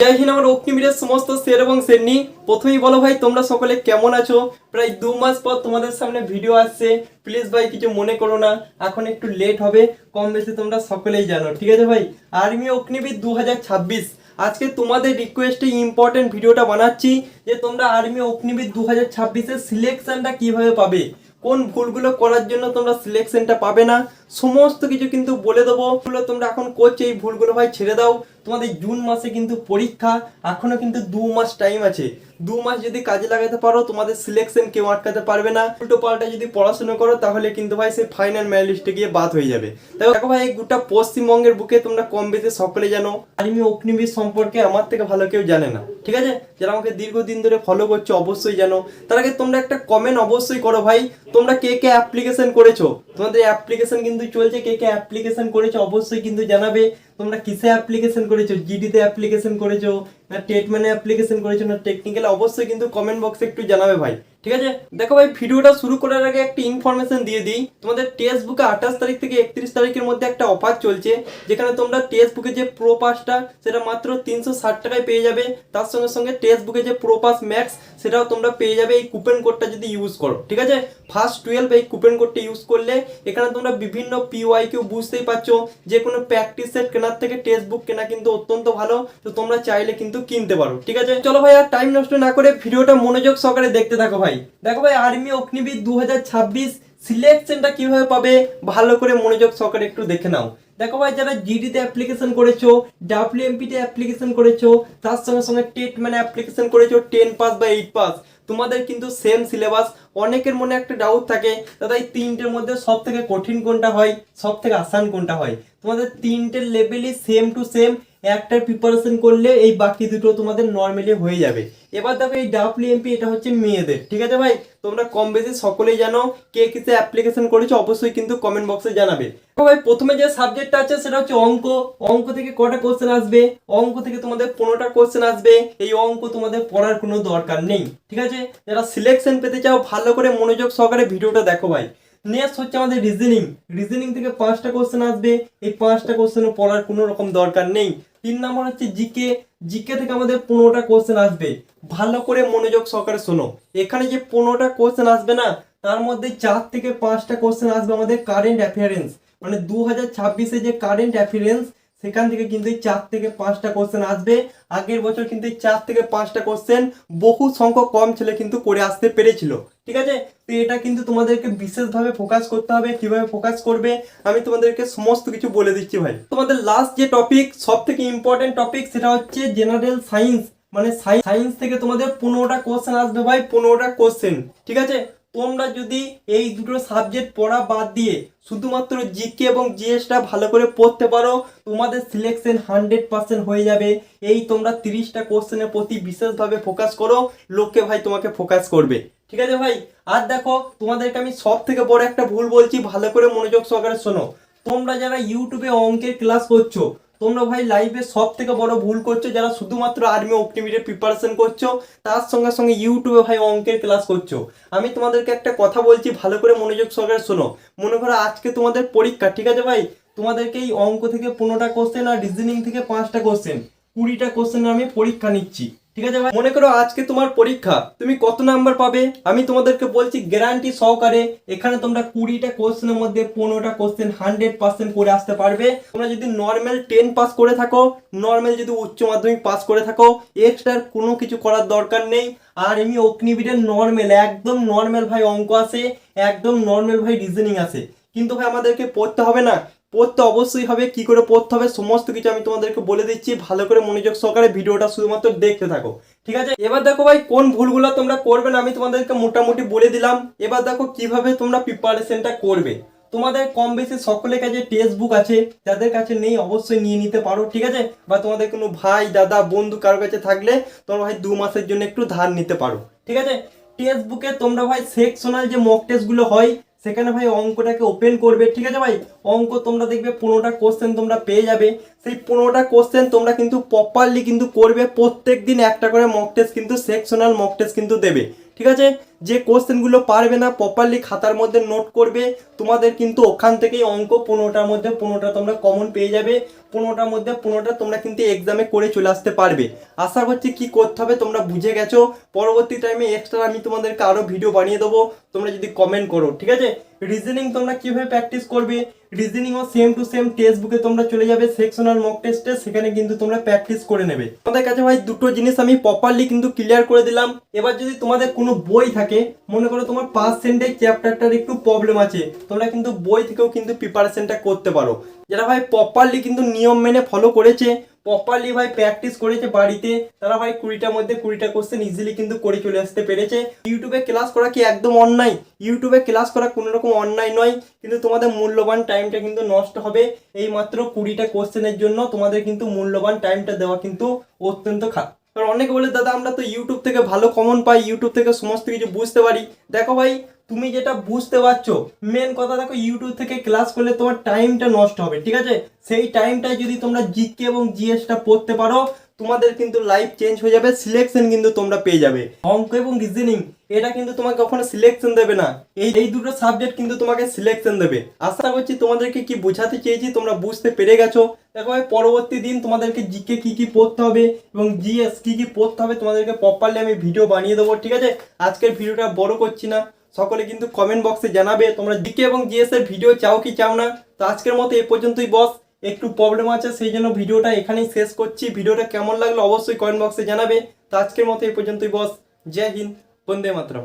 জয় হিন্দ আমার অগ্নিবীরের সমস্ত শের এবং শেরনি। প্রথমেই বলো ভাই তোমরা সকলে কেমন আছো। প্রায় 2 মাস পর তোমাদের সামনে ভিডিও আসছে, প্লিজ ভাই কিছু মনে করো না, এখন একটু লেট হবে, কম বেশি তোমরা সকলেই জানো, ঠিক আছে ভাই। আর্মি অগ্নিবীর 2026 আজকে তোমাদের রিকোয়েস্টে ইম্পর্টেন্ট ভিডিওটা বানাচ্ছি যে তোমরা আর্মি অগ্নিবীর 2026-এর সিলেকশনটা কিভাবে পাবে, কোন ভুলগুলো করার জন্য তোমরা সিলেকশনটা পাবে না, সমস্ত কিছু কিন্তু বলে দেবো। তোমরা এখন করছো এই ভুলগুলো ভাই ছেড়ে দাও। তোমাদের জুন মাসে কিন্তু পরীক্ষা, এখনো কিন্তু 2 মাস টাইম আছে। 2 মাস যদি কাজে লাগাতে পারো তোমাদের সিলেকশন কেউ আটকাতে পারবে না। উল্টো পাল্টা যদি পড়াশোনা করো তাহলে কিন্তু ভাই সেই ফাইনাল মেরিট লিস্টে গিয়ে বাদ হয়ে যাবে। তাই দেখো ভাই এই গোটা পশ্চিমবঙ্গের বুকে তোমরা কম বেশি সকলে জানো আর্মি অগ্নিবীর সম্পর্কে আমার থেকে ভালো কেউ জানে না, ঠিক আছে। যারা আমাকে দীর্ঘদিন ধরে ফলো করছো অবশ্যই জানো। তার আগে তোমরা একটা কমেন্ট অবশ্যই করো ভাই, তোমরা কে কে অ্যাপ্লিকেশন করেছো, তোমাদের অ্যাপ্লিকেশন কিন্তু চলছে, কে কে অ্যাপ্লিকেশন করেছো অবশ্যই কিন্তু জানাবে। তোমরা কিসে অ্যাপ্লিকেশন করেছো, জিডিতে অ্যাপ্লিকেশন করেছো না টেটম্যানে অ্যাপ্লিকেশন করেছো না টেকনিক্যাল, অবশ্যই কিন্তু কমেন্ট বক্সে একটু জানাবে ভাই, ঠিক আছে। দেখো ভাই ভিডিওটা শুরু করার আগে একটা ইনফরমেশন দিয়ে দিই, তোমাদের টেক্সট বুকে 28 তারিখ থেকে 31 তারিখের মধ্যে একটা অফার চলছে, যেখানে তোমরা টেক্সট বুকে যে প্রো পাসটা সেটা মাত্র 360 টাকায় পেয়ে যাবে। তার সঙ্গে সঙ্গে টেক্সট বুকে যে প্রো পাস ম্যাক্স সেটাও তোমরা পেয়ে যাবে এই কুপন কোডটা যদি ইউজ করো, ঠিক আছে। ফার্স্ট 12 এই কুপন কোডটা ইউজ করলে এখানে তোমরা বিভিন্ন পিওয়াইকিউ বুঝতেই পারছো, যে কোনো প্র্যাকটিস সেট কেনার থেকে টেক্সট বুক কেনা কিন্তু অত্যন্ত ভালো, তো তোমরা চাইলে কিন্তু কিনতে পারো, ঠিক আছে। চলো ভাই আর টাইম নষ্ট না করে ভিডিওটা মনোযোগ সহকারে দেখতে থাকো ভাই। দেখো ভাই আর্মি অগ্নিবীর 2026 সিলেকশনটা কিভাবে পাবে ভালো করে মনোযোগ সহকারে একটু দেখে নাও। দেখো ভাই যারা জিডিতে অ্যাপ্লিকেশন করেছো, ডাব্লিউএমপিতে অ্যাপ্লিকেশন করেছো, তার সঙ্গে সঙ্গে টেট মানে অ্যাপ্লিকেশন করেছো 10 পাস বা 8 পাস, তোমাদের কিন্তু সেম সিলেবাস। অনেকের মনে একটা ডাউট থাকে দাদা এই তিনটের মধ্যে সব থেকে কঠিন কোনটা হয়, সব থেকে আসান কোনটা হয়। তোমাদের তিনটের লেভেলই সেম টু সেম, একটার প্রিপারেশন করলে এই বাকি দুটো তোমাদের নর্মালি হয়ে যাবে। এবার দেখো এই ডাব্লিউএমপি এটা হচ্ছে মেয়েদের, ঠিক আছে ভাই। তোমরা কম বেশি সকলেই জানো, কে কিসে অ্যাপ্লিকেশন করেছো অবশ্যই কিন্তু কমেন্ট বক্সে জানাবে। তো ভাই প্রথমে যে সাবজেক্টটা আছে সেটা হচ্ছে অঙ্ক। অঙ্ক থেকে কটা কোশ্চেন আসবে, অঙ্ক থেকে তোমাদের 15টা কোশ্চেন আসবে। এই অঙ্ক তোমাদের পড়ার কোনো দরকার নেই, ঠিক আছে। যারা সিলেকশন পেতে চাও ভালো করে মনোযোগ সহকারে ভিডিওটা দেখো ভাই। নেক্সট হচ্ছে আমাদের রিজনিং। রিজনিং থেকে 5টা কোশ্চেন আসবে, এই 5টা কোশ্চেনও পড়ার কোনো রকম দরকার নেই। 3 নম্বর হচ্ছে জিকে। জিকে থেকে আমাদের 15টা কোশ্চেন আসবে, ভালো করে মনোযোগ সহকারে শোনো। এখানে যে 15টা কোশ্চেন আসবে না, তার মধ্যে 4 থেকে 5টা কোশ্চেন আসবে আমাদের কারেন্ট অ্যাফেয়ারেন্স, মানে 2026-এ যে কারেন্ট অ্যাফেয়ারেন্স সেখান থেকে কিন্তু 4 থেকে 5টা কোশ্চেন আসবে। আগের বছর কিন্তু 4 থেকে 5টা কোশ্চেন বহু সংখ্যক কম ছেলে কিন্তু করে আসতে পেরেছিল, ঠিক আছে। তো এটা কিন্তু তোমাদেরকে বিশেষভাবে ফোকাস করতে হবে। কিভাবে ফোকাস করবে আমি তোমাদেরকে সমস্ত কিছু বলে দিচ্ছি ভাই। তোমাদের লাস্ট যে টপিক সব থেকে ইম্পর্টেন্ট টপিক সেটা হচ্ছে জেনারেল সায়েন্স, মানে সায়েন্স থেকে তোমাদের 15টা কোশ্চেন আসবে ভাই, 15টা কোশ্চেন, ঠিক আছে। তোমরা যদি এই দুটো সাবজেক্ট পড়া বাদ দিয়ে শুধুমাত্র জিকে এবং জিএসটা ভালো করে পড়তে পারো, তোমাদের সিলেকশন 100% হয়ে যাবে। এই তোমরা 30টা কোশ্চেনের প্রতি বিশেষভাবে ফোকাস করো, লোকে ভাই তোমাকে ফোকাস করবে, ঠিক আছে ভাই। আর দেখো তোমাদেরকে আমি সব থেকে বড় একটা ভুল বলছি, ভালো করে মনোযোগ সহকারে শোনো। তোমরা যারা ইউটিউবে অঙ্কের ক্লাস করছো, তোমরা ভাই লাইভে সব থেকে বড় ভুল করছো, যারা শুধুমাত্র আর্মি অগ্নিবীরের প্রিপারেশন করছো তার সঙ্গে সঙ্গে ইউটিউবে ভাই অঙ্কের ক্লাস করছো। আমি তোমাদেরকে একটা কথা বলছি, ভালো করে মনোযোগ সহকারে শোনো। মনে করো আজকে তোমাদের পরীক্ষা, ঠিক আছে ভাই। তোমাদেরকে এই অঙ্ক থেকে 15টা কোশ্চেন আর রিজনিং থেকে 5টা কোশ্চেন, 20টা কোশ্চেন আমি পরীক্ষা নিচ্ছি, ঠিক আছে ভাই। মনে করো আজকে তোমার পরীক্ষা, তুমি কত নাম্বার পাবে আমি তোমাদেরকে বলছি গ্যারান্টি সহকারে। এখানে তোমরা 20টা কোশ্চেনের মধ্যে 15টা কোশ্চেন 100% করে আসতে পারবে। তোমরা যদি নর্মাল 10 পাস করে থাকো, নর্মাল যদি উচ্চ মাধ্যমিক পাস করে থাকো, এক্সট্রা কোনো কিছু করার দরকার নেই। আর এমনি অগ্নিবীরের নর্মাল, একদম নর্মাল ভাই অঙ্ক আসে, একদম নর্মাল ভাই রিজনিং আসে। কিন্তু ভাই আমাদেরকে পড়তে হবে না, পড়তে অবশ্যই হবে। কি করে পড়তে হবে সমস্ত কিছু আমি তোমাদেরকে বলে দিচ্ছি, ভালো করে মনোযোগ সহকারে ভিডিওটা শুধুমাত্র দেখতে থাকো, ঠিক আছে। এবার দেখো ভাই কোন ভুলগুলো তোমরা করবে না আমি তোমাদেরকে মোটামুটি বলে দিলাম। এবার দেখো কিভাবে তোমরা প্রিপারেশনটা করবে। তোমাদের কম বেশি সকলের কাছে টেক্সট বুক আছে, যাদের কাছে নেই অবশ্যই নিয়ে নিতে পারো, ঠিক আছে। বা তোমাদের কোনো ভাই দাদা বন্ধু কারোর কাছে থাকলে তোমরা ভাই 2 মাসের জন্য একটু ধার নিতে পারো, ঠিক আছে। টেক্সট বুকে তোমরা ভাই সেকশনাল যে মক টেস্টগুলো হয় সেখানে ভাই অঙ্কটাকে ওপেন করবে, ঠিক আছে ভাই। অঙ্ক তোমরা দেখবে 15টা কোশ্চেন তোমরা পেয়ে যাবে। সেই 15টা কোশ্চেন তোমরা কিন্তু প্রপারলি কিন্তু করবে। প্রত্যেক দিন একটা করে মক টেস্ট কিন্তু সেকশনাল মক টেস্ট কিন্তু দেবে, ঠিক আছে। যে কোশ্চেনগুলো পারবে না প্রপারলি খাতার মধ্যে নোট করবে, তোমাদের কিন্তু ওখান থেকেই অঙ্ক 15টার মধ্যে 15টা তোমরা কমন পেয়ে যাবে। 15টার মধ্যে 15টা তোমরা কিন্তু এক্সামে করে চলে আসতে পারবে। আশা করছি কি করতে হবে তোমরা বুঝে গেছো। পরবর্তী টাইমে এক্সট্রা আমি তোমাদেরকে আরও ভিডিও বানিয়ে দেবো, তোমরা যদি কমেন্ট করো, ঠিক আছে। রিজনিং তোমরা কিভাবে প্র্যাকটিস করবে, রিজনিংও সেম টু সেম টেক্সট বুকে তোমরা চলে যাবে সেকশনাল মক টেস্টে, সেখানে কিন্তু তোমরা প্র্যাকটিস করে নেবে। তোমাদের কাছে ভাই দুটো জিনিস আমি প্রপারলি কিন্তু ক্লিয়ার করে দিলাম। এবার যদি তোমাদের কোনো বই থাকে, মনে করো তোমার পার্সেন্টেজ চ্যাপ্টারটার একটু প্রবলেম আছে, তোমরা কিন্তু বই থেকেও কিন্তু প্রিপারেশনটা করতে পারো। যারা ভাই প্রপারলি কিন্তু নিয়ম মেনে ফলো করেছে, প্রপারলি ভাই প্র্যাকটিস করেছে বাড়িতে, তারা ভাই 20টার মধ্যে 20টা কোশ্চেন ইজিলি কিন্তু করে চলে আসতে পেরেছে। ইউটিউবে ক্লাস করা কি একদম অন্যায়? ইউটিউবে ক্লাস করা কোনো রকম অন্যায় নয়, কিন্তু তোমাদের মূল্যবান টাইমটা কিন্তু নষ্ট হবে এই মাত্র 20টা কোশ্চেনের জন্য। তোমাদের কিন্তু মূল্যবান টাইমটা দেওয়া কিন্তু অত্যন্ত খারাপ। কারণ অনেকে বলে দাদা আমরা তো ইউটিউব থেকে ভালো কমন পাই, ইউটিউব থেকে সমস্ত কিছু বুঝতে পারি। দেখো ভাই, তুমি যেটা বুঝতে পারছো, মেন কথা দেখো, ইউটিউব থেকে ক্লাস করলে তোমার টাইমটা নষ্ট হবে, ঠিক আছে। সেই টাইমটায় যদি তোমরা জিকে এবং জিএসটা পড়তে পারো, তোমাদের কিন্তু লাইফ চেঞ্জ হয়ে যাবে, সিলেকশন কিন্তু তোমরা পেয়ে যাবে। অঙ্ক এবং রিজনিং এটা কিন্তু তোমাকে কখনো সিলেকশন দেবে না, এই দুটো সাবজেক্ট কিন্তু তোমাকে সিলেকশন দেবে। আশা করছি তোমাদেরকে কি বোঝাতে চেয়েছি তোমরা বুঝতে পেরে গেছো। দেখো ভাই, পরবর্তী দিন তোমাদেরকে জিকে কি কি পড়তে হবে এবং জিএস কি কি পড়তে হবে তোমাদেরকে প্রপারলি আমি ভিডিও বানিয়ে দেবো, ঠিক আছে। আজকের ভিডিওটা বড় করছি না, সকলে কিন্তু কমেন্ট বক্সে জানাবে তোমরা জিকে এবং জিএস এর ভিডিও চাও কি চাও না। তো আজকের মতো এ পর্যন্তই বস, একটু প্রবলেম আছে সেই জন্য ভিডিওটা এখানেই শেষ করছি। ভিডিওটা কেমন লাগলো অবশ্যই কমেন্ট বক্সে জানাবে। তো আজকের মতো এ পর্যন্তই বস, জয় হিন্দ, বন্দে মাতরম।